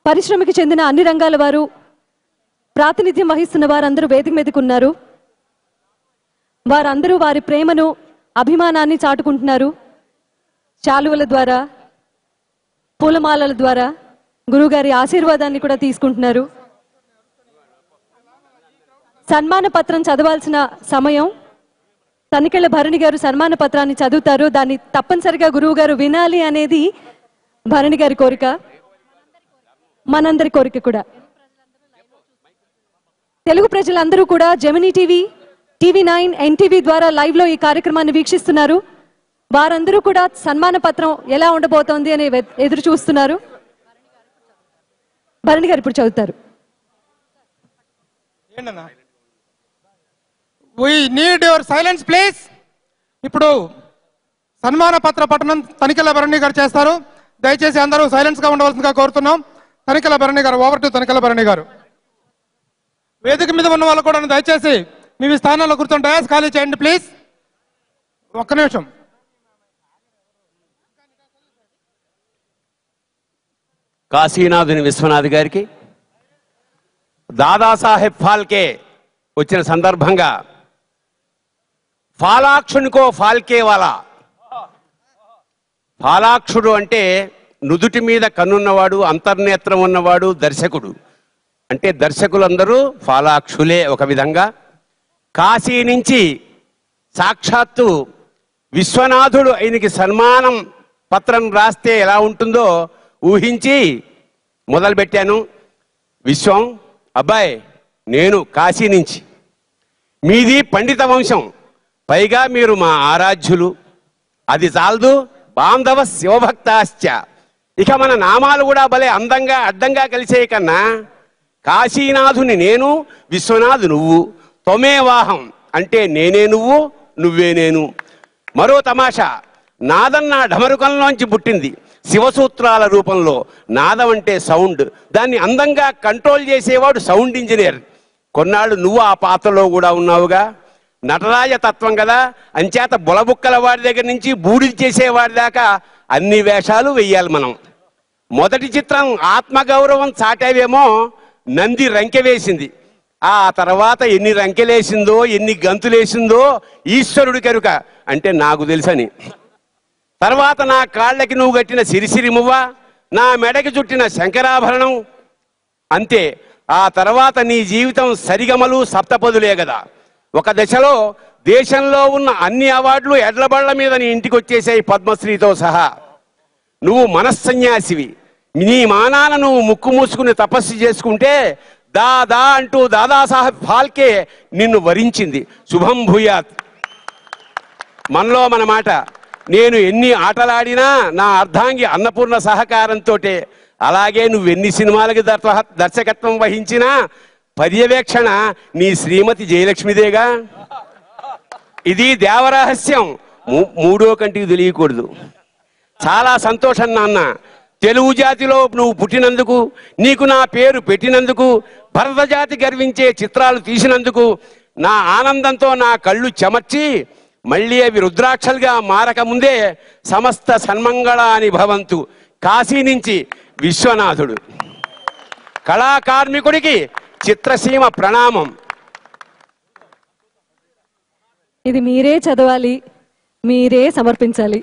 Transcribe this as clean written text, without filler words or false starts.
పరిశ్రమకి చెందిన అన్ని రంగాల వారు ప్రాతినిధ్యం వహిస్తున్న వారందరూ వేదిక మీదకు ఉన్నారు. వారందరూ వారి ప్రేమను అభిమానాన్ని చాటుకుంటున్నారు. శాలువల ద్వారా, పూలమాలల ద్వారా గురువుగారి ఆశీర్వాదాన్ని కూడా తీసుకుంటున్నారు. సన్మాన పత్రం చదవాల్సిన సమయం. తనికెళ్ళ భరణి గారు సన్మాన పత్రాన్ని చదువుతారు. దాన్ని తప్పనిసరిగా గురువు గారు వినాలి అనేది భరణి గారి కోరిక, మనందరి కోరిక కూడా. తెలుగు ప్రజలందరూ కూడా జెమినీ టీవీ, TV9, NTV ద్వారా లైవ్ లో ఈ కార్యక్రమాన్ని వీక్షిస్తున్నారు. వారందరూ కూడా సన్మాన పత్రం ఎలా ఉండబోతోంది అని ఎదురు చూస్తున్నారు. భరణి గారు ఇప్పుడు చదువుతారు. We need your silence, please. ఇప్పుడు సన్మాన పత్ర పఠనం తనికెళ్ళ భరణి గారు చేస్తారు. దయచేసి అందరూ సైలెన్స్ గా ఉండవలసిందిగా కోరుతున్నాం. Tanikella Bharani garu, over to Tanikella Bharani garu. వేదిక మీద ఉన్న వాళ్ళు కూడా దయచేసి మీ స్థానాల్లో కూర్చొని డయాస్ ఖాళీ చేయండి ప్లీజ్. ఒక్క నిమిషం. కాశీనాథుని విశ్వనాథ్ గారికి దాదాసాహెబ్ ఫాల్కే వచ్చిన సందర్భంగా ఫాలాక్షునికో ఫాల్కే వాలా. ఫాలాక్షుడు అంటే నుదుటి మీద కన్నున్నవాడు, అంతర్నేత్రం ఉన్నవాడు, దర్శకుడు. అంటే దర్శకులందరూ ఫాలాక్షులే ఒక విధంగా. కాశీ నుంచి సాక్షాత్తు విశ్వనాథుడు ఆయనకి సన్మానం పత్రం రాస్తే ఎలా ఉంటుందో ఊహించి మొదలుపెట్టాను. విశ్వం, అబ్బాయి నేను కాశీ నుంచి, మీది పండిత వంశం, పైగా మీరు మా ఆరాధ్యులు, అది చాలదు బాంధవ శివభక్తాశ్చ. ఇక మన నామాలు కూడా భలే అందంగా అడ్డంగా కలిసే కన్నా కాశీనాథుని నేను, విశ్వనాథు నువ్వు, త్వమేవాహం అంటే నేనే నువ్వు, నువ్వే నేను. మరో తమాషా, నాదం నా ఢమరుకంలోంచి పుట్టింది శివసూత్రాల రూపంలో. నాదం అంటే సౌండ్, దాన్ని అందంగా కంట్రోల్ చేసేవాడు సౌండ్ ఇంజనీర్. కొన్నాళ్ళు నువ్వు ఆ పాత్రలో కూడా ఉన్నావుగా. నటరాజ తత్వం కదా, అంచేత బులబుక్కల వాడి దగ్గర నుంచి బూడిది చేసేవాడి దాకా అన్ని వేషాలు వెయ్యాలి మనం. మొదటి చిత్రం ఆత్మగౌరవం చాటావేమో, నంది రంకె వేసింది. ఆ తర్వాత ఎన్ని రంకెలేసిందో, ఎన్ని గంతులేసిందో ఈశ్వరుడి కరుక, అంటే నాకు తెలుసని. తర్వాత నా కాళ్ళకి నువ్వు కట్టిన సిరిసిరి మువ్వ, నా మెడకి చుట్టిన శంకరాభరణం, అంతే. ఆ తర్వాత నీ జీవితం సరిగమలు సప్తపదులే కదా. ఒక దశలో దేశంలో ఉన్న అన్ని అవార్డులు ఎడ్లబళ్ల మీద నీ ఇంటికి వచ్చేసాయి, పద్మశ్రీతో సహా. నువ్వు మనస్సన్యాసివి. నీ మానాన నువ్వు ముక్కు మూసుకుని తపస్సు చేసుకుంటే దాదా అంటూ దాదాసాహెబ్ ఫాల్కే నిన్ను వరించింది. శుభం భూయాత్. మనలో మన మాట. నేను ఎన్ని ఆటలాడినా నా అర్ధాంగి అన్నపూర్ణ సహకారంతో, అలాగే నువ్వెన్ని సినిమాలకి దర్శకత్వం వహించినా పర్యవేక్షణ నీ శ్రీమతి జయలక్ష్మిదేగా. ఇది దేవరహస్యం, మూడో కంటికి తెలియకూడదు. చాలా సంతోషం నాన్న, తెలుగు జాతిలో నువ్వు పుట్టినందుకు, నీకు నా పేరు పెట్టినందుకు, భరత జాతి గర్వించే చిత్రాలు తీసినందుకు. నా ఆనందంతో నా కళ్ళు చెమర్చి మళ్ళీ అవి రుద్రాక్షలుగా మారకముందే సమస్త సన్మంగళాని భవంతు. కాశీ నుంచి విశ్వనాథుడు. కళాకార్మికుడికి చిత్రసీమ ప్రణామం. ఇది మీరే చదవాలి, మీరే సమర్పించాలి.